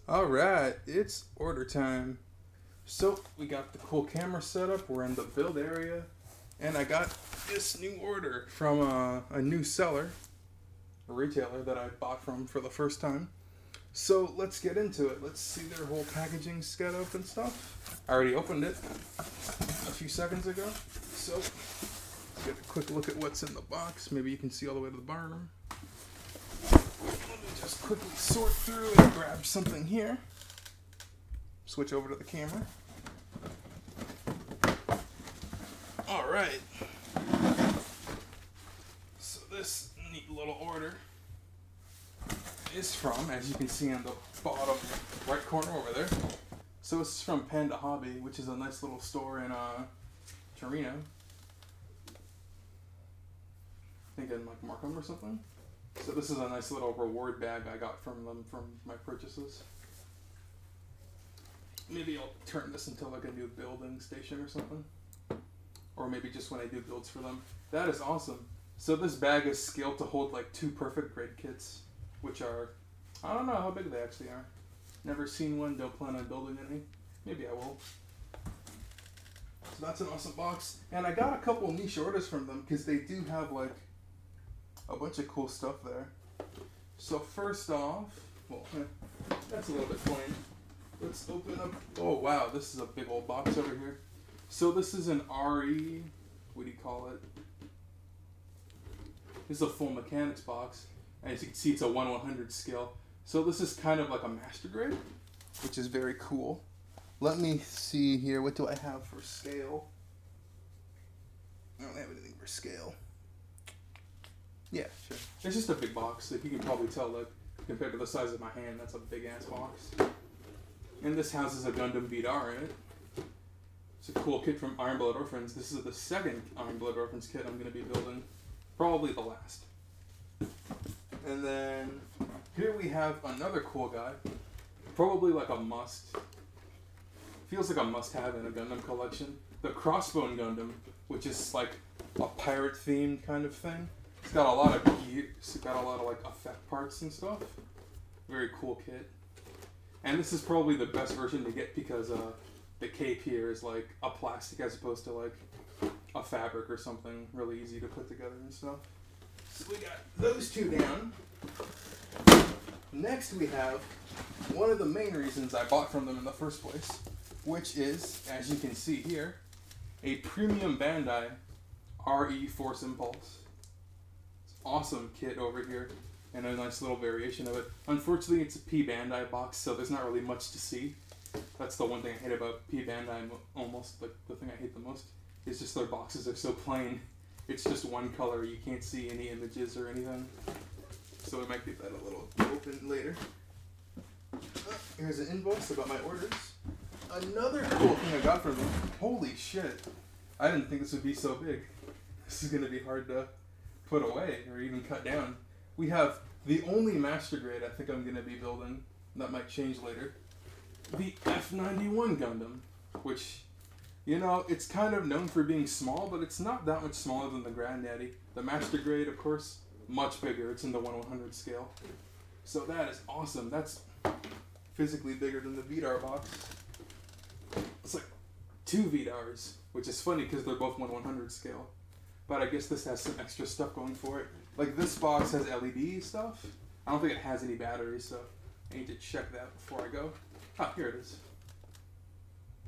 Alright, it's order time. So, we got the cool camera set up, we're in the build area, and I got this new order from a new seller, a retailer that I bought from for the first time. So, let's get into it. Let's see their whole packaging set up and stuff. I already opened it a few seconds ago. So, let's get a quick look at what's in the box. Maybe you can see all the way to the bottom. Let me just quickly sort through and grab something here. Switch over to the camera. Alright. So this neat little order is from, as you can see on the bottom right corner over there. So this is from Panda Hobby, which is a nice little store in Torino. I think in like Markham or something. So this is a nice little reward bag I got from them from my purchases. Maybe I'll turn this into like a new building station or something. Or maybe just when I do builds for them. That is awesome. So this bag is scaled to hold like 2 perfect grade kits, which are, I don't know how big they actually are. Never seen one, don't plan on building any. Maybe I will. So that's an awesome box. And I got a couple niche orders from them because they do have like a bunch of cool stuff there. So first off, well, that's a little bit plain. Let's open up, oh wow, this is a big old box over here. So this is an RE, what do you call it? This is a full mechanics box. And as you can see, it's a 1/100 scale. So this is kind of like a master grade, which is very cool. Let me see here, what do I have for scale? I don't have anything for scale. Yeah, sure. It's just a big box. Like you can probably tell, like, compared to the size of my hand, that's a big ass box. And this houses a Gundam VDR in it. It's a cool kit from Iron Blood Orphans. This is the second Iron Blood Orphans kit I'm going to be building. Probably the last. And then here we have another cool guy. Probably like a must. Feels like a must-have in a Gundam collection. The Crossbone Gundam, which is like a pirate themed kind of thing. It's got a lot of gear. It's got a lot of like effect parts and stuff. Very cool kit. And this is probably the best version to get because the cape here is like a plastic as opposed to like a fabric or something really easy to put together and stuff. So we got those two down. Next we have one of the main reasons I bought from them in the first place, which is, as you can see here, a premium Bandai RE Force Impulse. It's an awesome kit over here and a nice little variation of it. Unfortunately, it's a P Bandai box, so there's not really much to see. That's the one thing I hate about P Bandai, almost like the thing I hate the most, is just their boxes are so plain. It's just one color, you can't see any images or anything. So we might get that a little open later. Here's an invoice about my orders. Another cool thing I got from them, holy shit, I didn't think this would be so big. This is going to be hard to put away or even cut down. We have the only master grade I think I'm going to be building, that might change later, the F91 Gundam, which, you know, it's kind of known for being small, but it's not that much smaller than the Granddaddy. The master grade, of course, much bigger. It's in the 1/100 scale. So that is awesome. That's physically bigger than the VDAR box. It's like 2 VDARs, which is funny because they're both 1/100 scale. But I guess this has some extra stuff going for it. Like this box has LED stuff. I don't think it has any batteries, so I need to check that before I go. Ah, here it is.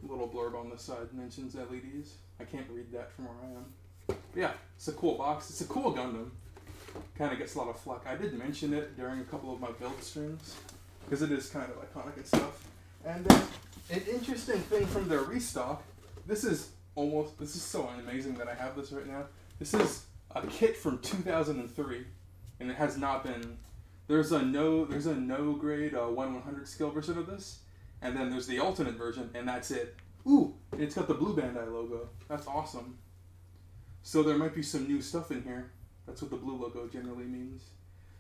A little blurb on the side mentions LEDs. I can't read that from where I am. But yeah, it's a cool box. It's a cool Gundam. Kind of gets a lot of flack. I did mention it during a couple of my build streams because it is kind of iconic and stuff. And an interesting thing from their restock. This is so amazing that I have this right now. This is a kit from 2003, and it has not been. There's a no grade 1/100 scale version of this. And then there's the alternate version, and that's it. Ooh, and it's got the blue Bandai logo. That's awesome. So there might be some new stuff in here. That's what the blue logo generally means.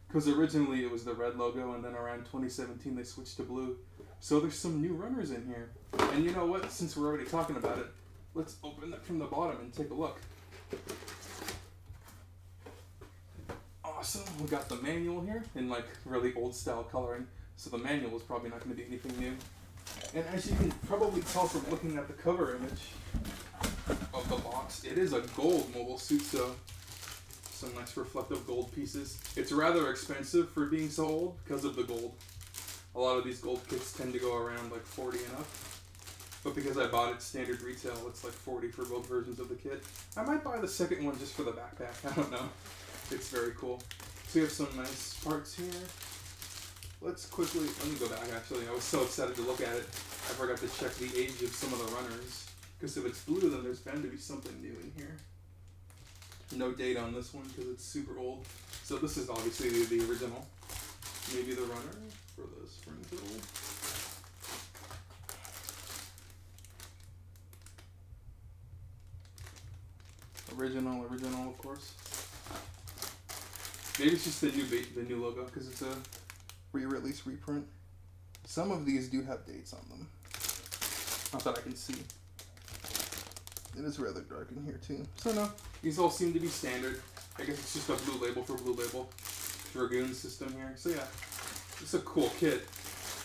Because originally it was the red logo, and then around 2017 they switched to blue. So there's some new runners in here. And you know what? Since we're already talking about it, let's open it from the bottom and take a look. Awesome. We got the manual here in like really old style coloring. So the manual is probably not going to be anything new. And as you can probably tell from looking at the cover image of the box, it is a gold mobile suit, so some nice reflective gold pieces. It's rather expensive for being so old because of the gold. A lot of these gold kits tend to go around like 40 and up. But because I bought it standard retail, it's like 40 for both versions of the kit. I might buy the second one just for the backpack. I don't know. It's very cool. So we have some nice parts here. Let's quickly, let me go back actually. I was so excited to look at it. I forgot to check the age of some of the runners. Because if it's blue, then there's bound to be something new in here. No date on this one because it's super old. So this is obviously the original. Maybe the runner for the spring turtle. Original, of course. Maybe it's just the new logo because it's a re-release reprint. Some of these do have dates on them. Not that I can see. It is rather dark in here too. So no, these all seem to be standard. I guess it's just a blue label for blue label. Dragoon system here. So yeah, it's a cool kit.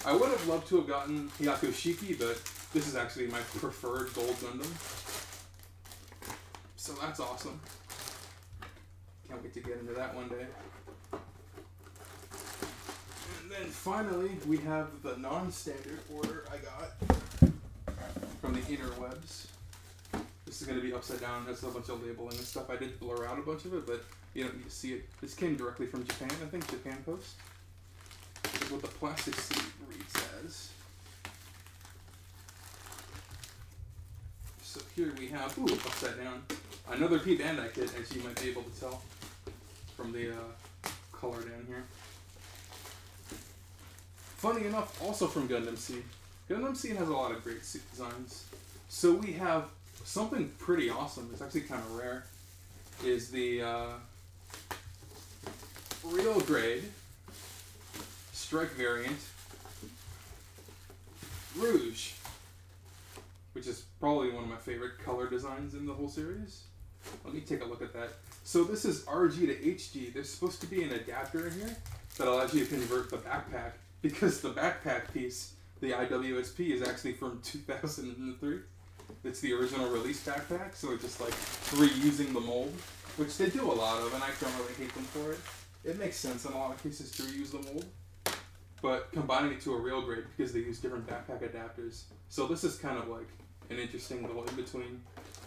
I would have loved to have gotten Hyako Shiki, but this is actually my preferred gold Gundam. So that's awesome. Can't wait to get into that one day. And then finally, we have the non-standard order I got from the interwebs. This is going to be upside down. There's a bunch of labeling and stuff. I did blur out a bunch of it, but you don't need to see it. This came directly from Japan, I think, Japan Post. This is what the plastic sleeve reads as. So here we have, ooh, upside down. Another P Bandai kit, as you might be able to tell from the color down here. Funny enough, also from Gundam Seed. Gundam Seed has a lot of great suit designs. So we have something pretty awesome. It's actually kind of rare. Is the real grade strike variant Rouge, which is probably one of my favorite color designs in the whole series. Let me take a look at that. So this is RG to HG. There's supposed to be an adapter in here that allows you to convert the backpack, because the backpack piece, the IWSP, is actually from 2003. It's the original release backpack, so it's just like reusing the mold, which they do a lot of, and I don't really hate them for it. It makes sense in a lot of cases to reuse the mold, but combining it to a real grade because they use different backpack adapters. So this is kind of like an interesting little in-between.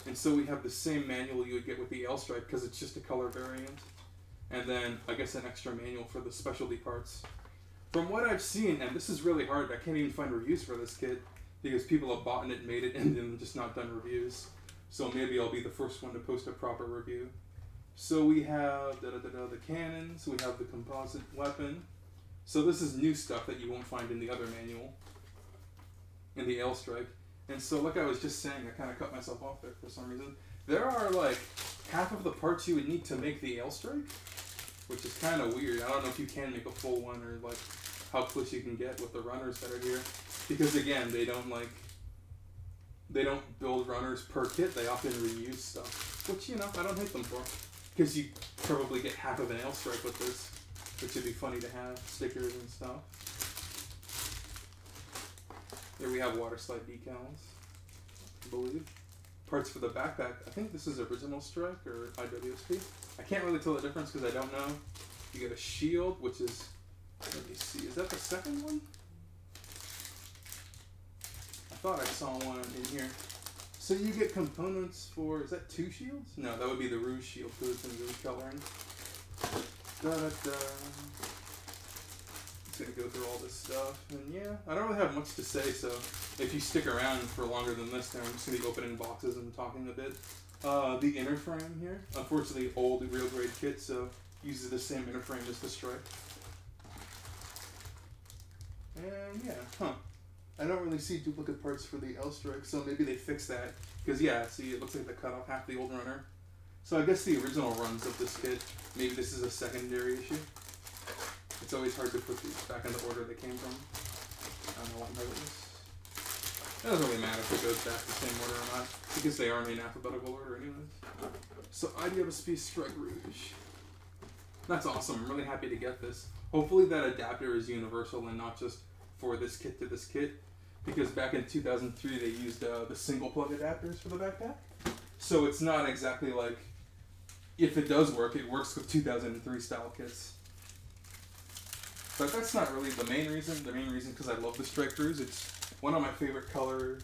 And so we have the same manual you would get with the L stripe because it's just a color variant. And then, I guess, an extra manual for the specialty parts. From what I've seen, and this is really hard, I can't even find reviews for this kit because people have bought it, made it, and then just not done reviews. So maybe I'll be the first one to post a proper review. So we have the cannons, we have the composite weapon. So this is new stuff that you won't find in the other manual, in the L strike. And so, like I was just saying, I kind of cut myself off there for some reason. There are like half of the parts you would need to make the L strike, which is kind of weird. I don't know if you can make a full one or like how close you can get with the runners that are here, because again, they don't build runners per kit. They often reuse stuff, which, you know, I don't hate them for, because you probably get half of an L strike with this, which would be funny to have stickers and stuff. Here we have water slide decals, I believe. Parts for the backpack. I think this is original strike or IWSP. I can't really tell the difference because I don't know. You get a shield, which is, let me see, is that the second one? I thought I saw one in here. So you get components for, is that 2 shields? No, that would be the Rouge shield because it's in Rouge coloring. Gonna go through all this stuff, and yeah, I don't really have much to say, so if you stick around for longer than this, then I'm just gonna be opening boxes and talking a bit. The inner frame here, unfortunately old real grade kit, so uses the same inner frame as the strike. And yeah, I don't really see duplicate parts for the L strike, so maybe they fixed that, because yeah, see, it looks like they cut off half the old runner. So I guess the original runs of this kit, maybe this is a secondary issue. It's always hard to put these back in the order they came from. I don't know what number it is. It doesn't really matter if it goes back the same order or not, because they are in alphabetical order anyways. So IWSP Strike Rouge. That's awesome. I'm really happy to get this. Hopefully that adapter is universal and not just for this kit to this kit. Because back in 2003 they used the single plug adapters for the backpack. So it's not exactly like, if it does work, it works with 2003 style kits. But that's not really the main reason. The main reason because I love the Strike Cruise. It's one of my favorite colors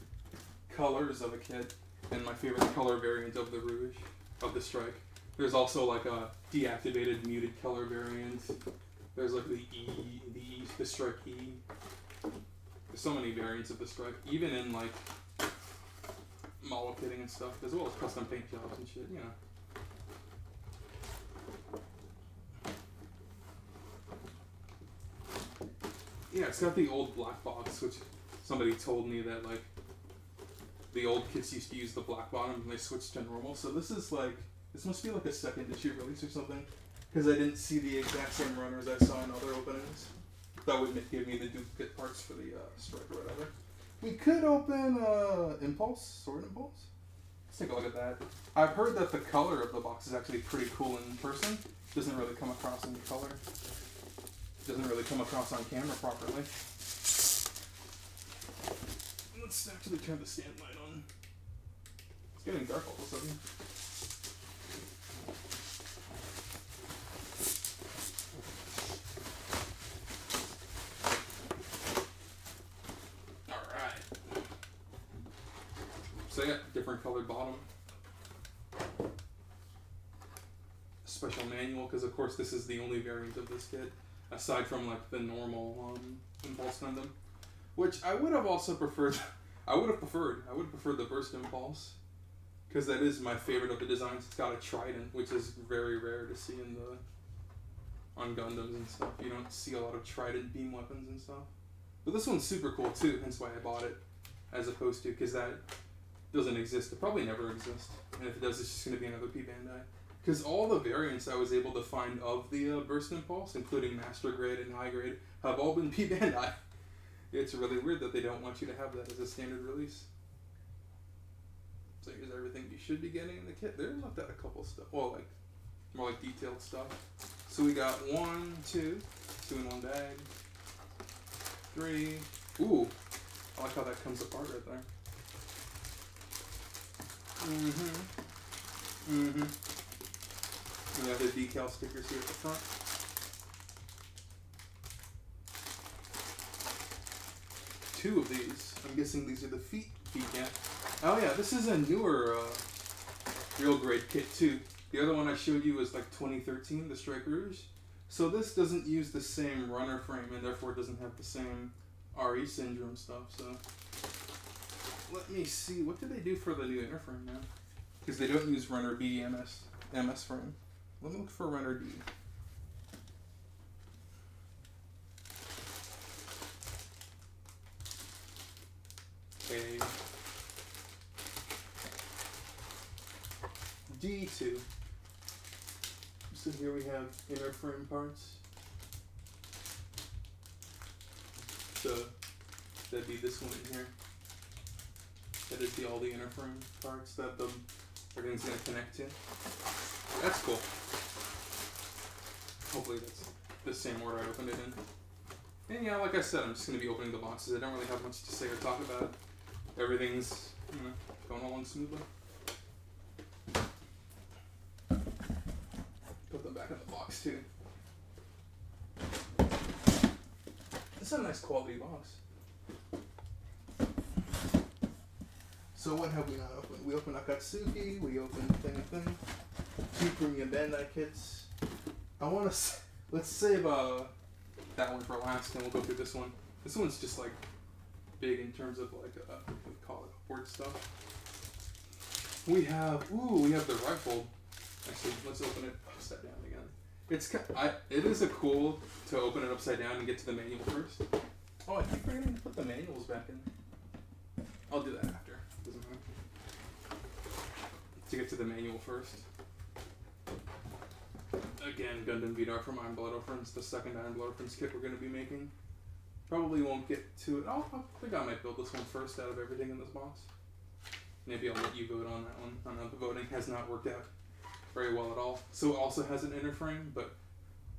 of a kit, and my favorite color variant of the Rouge, of the Strike. There's also like a deactivated muted color variant. There's like the Strike E. There's so many variants of the Strike, even in like model kitting and stuff, as well as custom paint jobs and shit, you know. Yeah, it's got the old black box, which somebody told me that like the old kits used to use the black bottom and they switched to normal. So this is like, this must be like a second issue release or something, because I didn't see the exact same runners I saw in other openings. That would give me the duplicate parts for the Strike or whatever. We could open Impulse, Sword Impulse. Let's take a look at that. I've heard that the color of the box is actually pretty cool in person. Doesn't really come across in color. Doesn't really come across on camera properly. Let's actually turn the stand light on. It's getting dark all of a sudden. Alright. So yeah, different colored bottom. Special manual, because of course this is the only variant of this kit, aside from like the normal Impulse Gundam, which I would have also preferred. I would have preferred the Burst Impulse, because that is my favorite of the designs. It's got a trident, which is very rare to see in on Gundams and stuff. You don't see a lot of trident beam weapons and stuff. But this one's super cool too, hence why I bought it, as opposed to, because that doesn't exist. It probably never exist, and if it does, it's just going to be another P Bandai. Because all the variants I was able to find of the Burst Impulse, including Master Grade and High Grade, have all been P Bandai. It's really weird that they don't want you to have that as a standard release. So here's everything you should be getting in the kit. They left out a couple stuff. Well, like, more like detailed stuff. So we got 1, 2 in one bag. 3. Ooh, I like how that comes apart right there. We have the decal stickers here at the front. Two of these. I'm guessing these are the feet cap. Oh yeah, this is a newer real grade kit too. The other one I showed you was like 2013, the Strike Rouge. So this doesn't use the same runner frame and therefore doesn't have the same RE syndrome stuff. So let me see, what did they do for the new inner frame now? Because they don't use runner B MS frame. Let me look for runner D. Okay. D2. So here we have inner frame parts. So that'd be this one in here. That is all the inner frame parts that everything's gonna connect to. That's cool. Hopefully that's the same order I opened it in. And yeah, like I said, I'm just going to be opening the boxes. I don't really have much to say or talk about. Everything's, you know, going along smoothly. Put them back in the box too. This is a nice quality box. So what have we not opened? We opened Akatsuki, we opened thing. 2 premium Bandai kits. I want to, let's save that one for last, and we'll go through this one. This one's just like big in terms of like what we call it, upward stuff. We have the rifle. Actually, let's open it upside down again. It is a cool to open it upside down and get to the manual first. Oh, I keep forgetting to put the manuals back in. I'll do that after. Doesn't matter. To get to the manual first. Again, Gundam Vidar from Iron Blood Orphans, the second Iron Blood Orphans kit we're going to be making. Probably won't get to it. I think I might build this one first out of everything in this box. Maybe I'll let you vote on that one. I know the voting has not worked out very well at all. So it also has an inner frame, but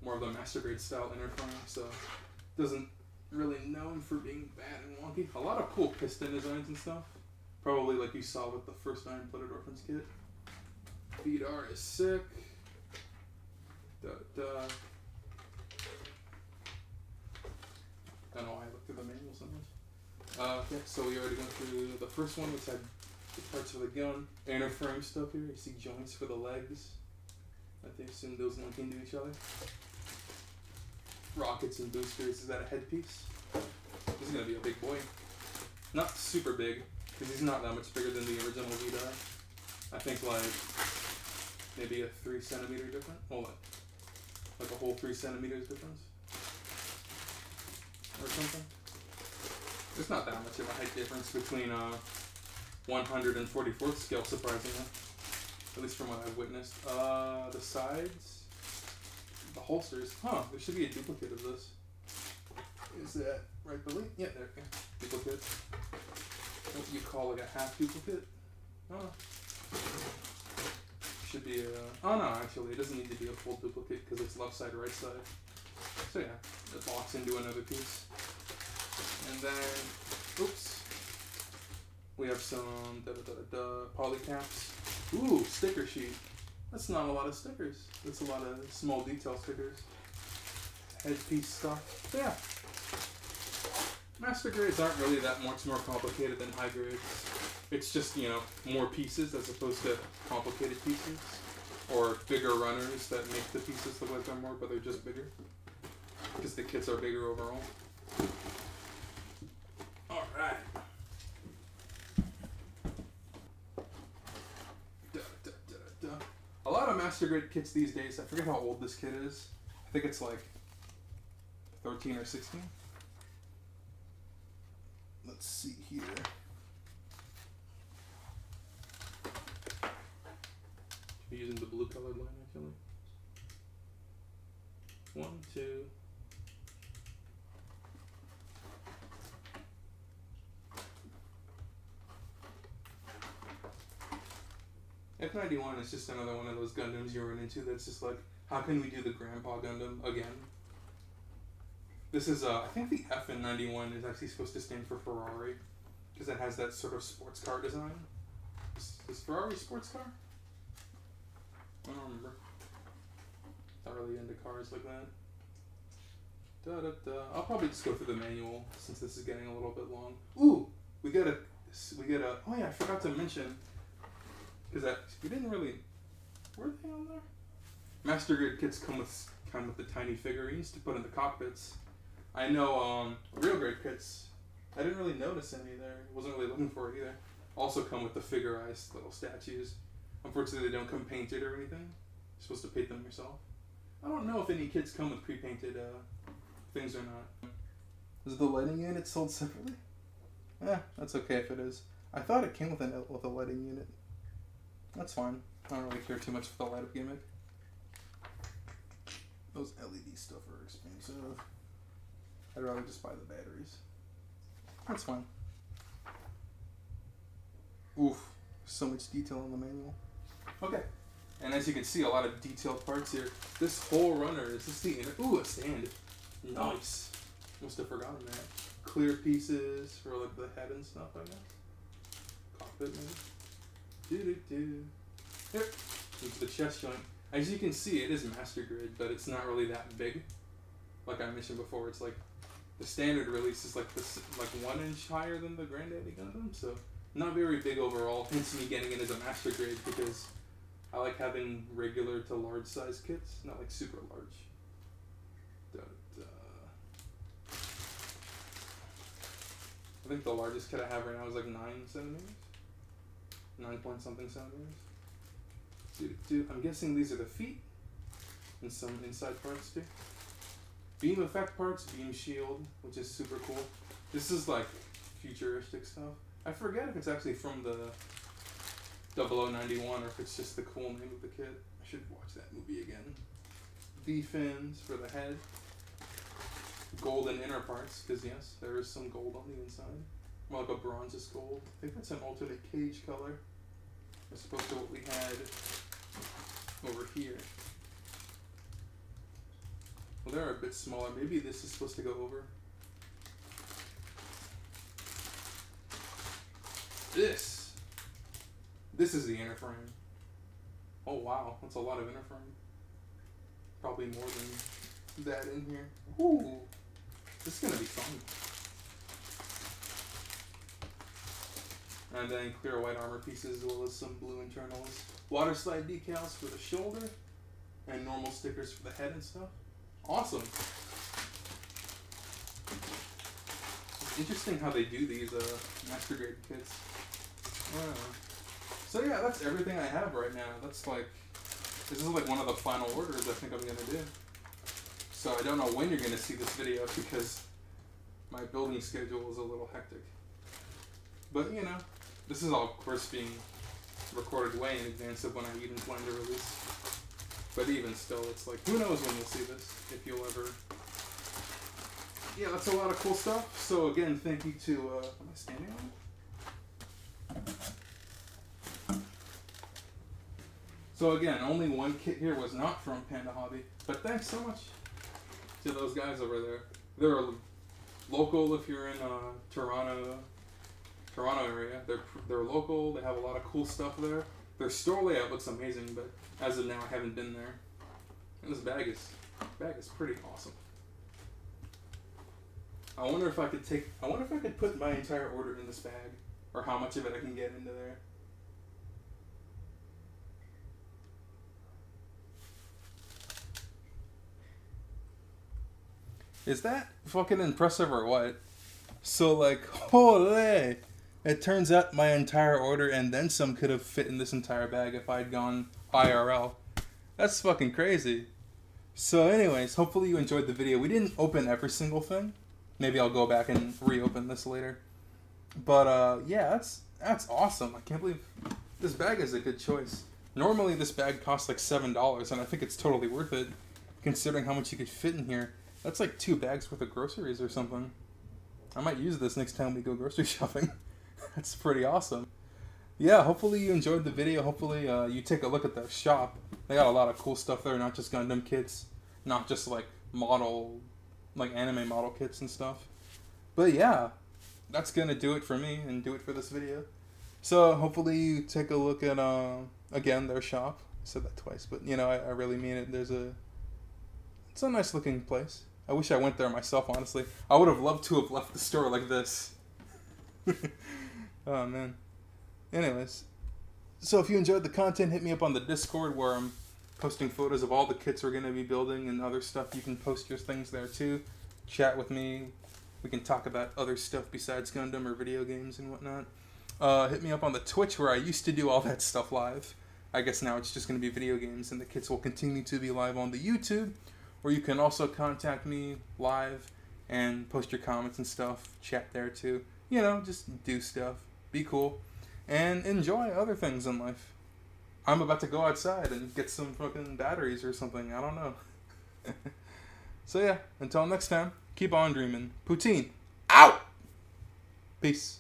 more of the Master Grade style inner frame, so doesn't really known for being bad and wonky. A lot of cool piston designs and stuff. Probably like you saw with the first Iron-Blooded Orphans kit. Vidar is sick. I don't know why I looked through the manual so much. Okay, so we already went through the first one, which had the parts for the gun. Inner frame stuff here. You see joints for the legs. I think assume those link into each other. Rockets and boosters. Is that a headpiece? This is gonna be a big boy. Not super big, because he's not that much bigger than the original Vidar. I think like maybe a 3 centimeter difference. Hold on. Like a whole 3 centimeters difference. Or something. There's not that much of a height difference between 144th scale, surprisingly. At least from what I've witnessed. The sides. The holsters. Huh, there should be a duplicate of this. Is that right below? Yeah, there. Yeah. Duplicate. What you call like a half duplicate? Oh. Should be a... Oh no, actually, it doesn't need to be a full duplicate because it's left side, right side. So yeah, it locks into another piece. And then, oops. We have some poly caps. Ooh, sticker sheet. That's not a lot of stickers. That's a lot of small detail stickers. Headpiece stuff. So yeah. Master grades aren't really that much more complicated than high grades. It's just, you know, more pieces as opposed to complicated pieces. Or bigger runners that make the pieces look like they're more, but they're just bigger. Because the kits are bigger overall. Alright. A lot of Master Grade kits these days, I forget how old this kit is. I think it's like 13 or 16. Let's see here. Should be using the blue colored line actually. 1, 2. F91 is just another one of those Gundams you run into that's just like, how can we do the Grandpa Gundam again? This is, I think the F91 is actually supposed to stand for Ferrari, because it has that sort of sports car design. Is Ferrari a sports car? I don't remember. Not really into cars like that. I'll probably just go through the manual, since this is getting a little bit long. Ooh! We got a, oh yeah, I forgot to mention, because we didn't really, were they on there? Master Grade kits come with the tiny figurines to put in the cockpits. I know real grade kits, I didn't really notice any there. Wasn't really looking for it either. Also come with the figurized little statues. Unfortunately, they don't come painted or anything. You're supposed to paint them yourself. I don't know if any kits come with pre-painted things or not. Is the lighting unit sold separately? Yeah, that's okay if it is. I thought it came with a lighting unit. That's fine. I don't really care too much for the light up gimmick. Those LED stuff are expensive. I'd rather just buy the batteries. That's fine. Oof, so much detail in the manual. Okay, and as you can see, a lot of detailed parts here. This whole runner, is this the inner? Ooh, a stand. Nice. Must have forgotten that. Clear pieces for like the head and stuff, I guess. Cockpit maybe. Here, into the chest joint. As you can see, it is Master Grade, but it's not really that big. Like I mentioned before, it's like the standard release is like this, like 1 inch higher than the Granddaddy Gundam, so not very big overall. Hence me getting it as a Master Grade because I like having regular to large size kits, not like super large. I think the largest kit I have right now is like 9 centimeters. 9 point something centimeters. I'm guessing these are the feet and some inside parts too. Beam effect parts, beam shield, which is super cool. This is like futuristic stuff. I forget if it's actually from the 0091 or if it's just the cool name of the kit. I should watch that movie again. V-fins for the head. Golden inner parts, because yes, there is some gold on the inside. More like a bronzest gold. I think that's an alternate cage color, as opposed to what we had over here. Well, they're a bit smaller. Maybe this is supposed to go over. This is the inner frame. Oh wow, that's a lot of inner frame. Probably more than that in here. Ooh, this is gonna be fun. And then clear white armor pieces as well as some blue internals. Water slide decals for the shoulder, and normal stickers for the head and stuff. Awesome. It's interesting how they do these master grade kits. So yeah, that's everything I have right now. That's like, this is like one of the final orders I think I'm gonna do. So I don't know when you're gonna see this video because my building schedule is a little hectic. But you know, this is all of course being recorded way in advance of when I even plan to release. But even still, it's like, who knows when you'll see this, if you'll ever. Yeah, that's a lot of cool stuff. So again, thank you to, am I standing on it? So again, only one kit here was not from Panda Hobby, but thanks so much to those guys over there. They're local if you're in Toronto area. They're local. They have a lot of cool stuff there. Their store layout looks amazing, but as of now, I haven't been there. And this bag is pretty awesome. I wonder if I could put my entire order in this bag, or how much of it I can get into there. Is that fucking impressive or what? So like, holy! It turns out my entire order and then some could have fit in this entire bag if I'd gone IRL. That's fucking crazy. So anyways, hopefully you enjoyed the video. We didn't open every single thing. Maybe I'll go back and reopen this later. But yeah, that's awesome. I can't believe this bag is a good choice. Normally this bag costs like $7 and I think it's totally worth it considering how much you could fit in here. That's like 2 bags worth of groceries or something. I might use this next time we go grocery shopping. That's pretty awesome. Yeah, hopefully you enjoyed the video. Hopefully you take a look at the shop. They got a lot of cool stuff there, not just Gundam kits, not just like anime model kits and stuff. But yeah, that's gonna do it for me and do it for this video. So hopefully you take a look at again their shop. I said that twice, but you know I really mean it. It's a nice looking place. I wish I went there myself, honestly. I would have loved to have left the store like this. Oh, man. Anyways. So if you enjoyed the content, hit me up on the Discord where I'm posting photos of all the kits we're going to be building and other stuff. You can post your things there, too. Chat with me. We can talk about other stuff besides Gundam or video games and whatnot. Hit me up on the Twitch where I used to do all that stuff live. I guess now it's just going to be video games, and the kits will continue to be live on the YouTube. Or you can also contact me live and post your comments and stuff. Chat there too. You know, just do stuff. Be cool. And enjoy other things in life. I'm about to go outside and get some fucking batteries or something. I don't know. So yeah, until next time, keep on dreaming. Poutine, out! Peace.